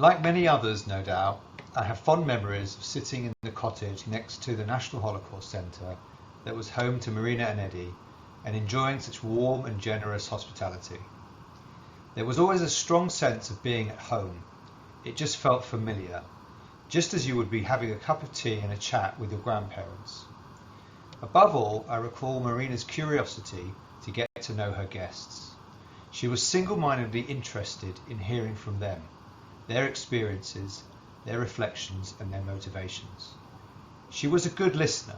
Like many others, no doubt, I have fond memories of sitting in the cottage next to the National Holocaust Centre that was home to Marina and Eddie, and enjoying such warm and generous hospitality. There was always a strong sense of being at home. It just felt familiar, just as you would be having a cup of tea and a chat with your grandparents. Above all, I recall Marina's curiosity to get to know her guests. She was single-mindedly interested in hearing from them, their experiences, their reflections and their motivations. She was a good listener,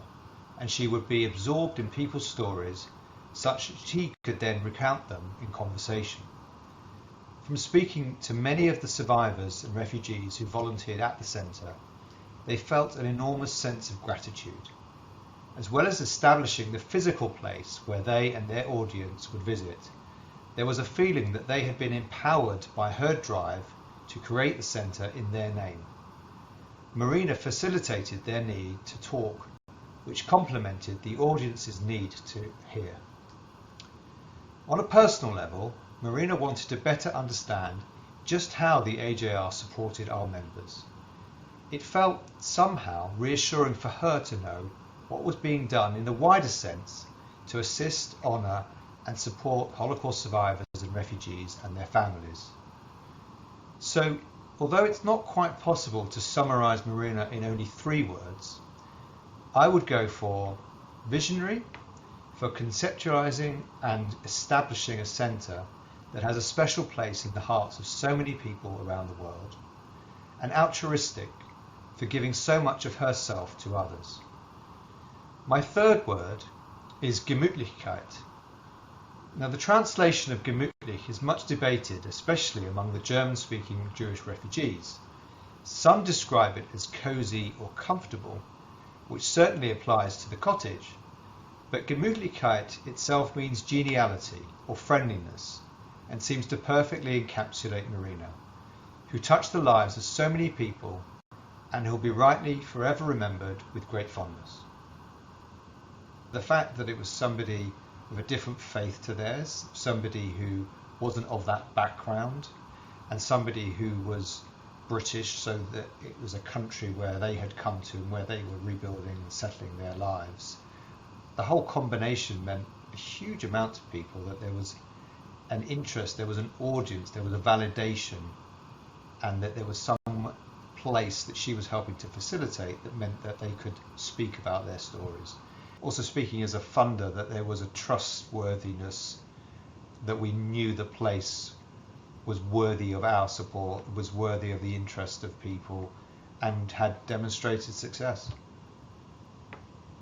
and she would be absorbed in people's stories such that she could then recount them in conversation. From speaking to many of the survivors and refugees who volunteered at the centre, they felt an enormous sense of gratitude. As well as establishing the physical place where they and their audience would visit, there was a feeling that they had been empowered by her drive to create the centre in their name. Marina facilitated their need to talk, which complemented the audience's need to hear. On a personal level, Marina wanted to better understand just how the AJR supported our members. It felt somehow reassuring for her to know what was being done in a wider sense to assist, honour and support Holocaust survivors and refugees and their families. So, although it's not quite possible to summarise Marina in only 3 words, I would go for visionary, for conceptualising and establishing a centre that has a special place in the hearts of so many people around the world, and altruistic, for giving so much of herself to others. My 3rd word is gemütlichkeit. Now, the translation of gemütlich is much debated, especially among the German-speaking Jewish refugees. Some describe it as cosy or comfortable, which certainly applies to the cottage, but gemütlichkeit itself means geniality or friendliness, and seems to perfectly encapsulate Marina, who touched the lives of so many people and who'll be rightly forever remembered with great fondness. The fact that it was somebody with a different faith to theirs, somebody who wasn't of that background, and somebody who was British, so that it was a country where they had come to and where they were rebuilding and settling their lives. The whole combination meant a huge amount to people that there was an interest, there was an audience, there was a validation, and that there was some place that she was helping to facilitate that meant that they could speak about their stories. Also, speaking as a funder, that there was a trustworthiness, that we knew the place was worthy of our support, was worthy of the interest of people, and had demonstrated success.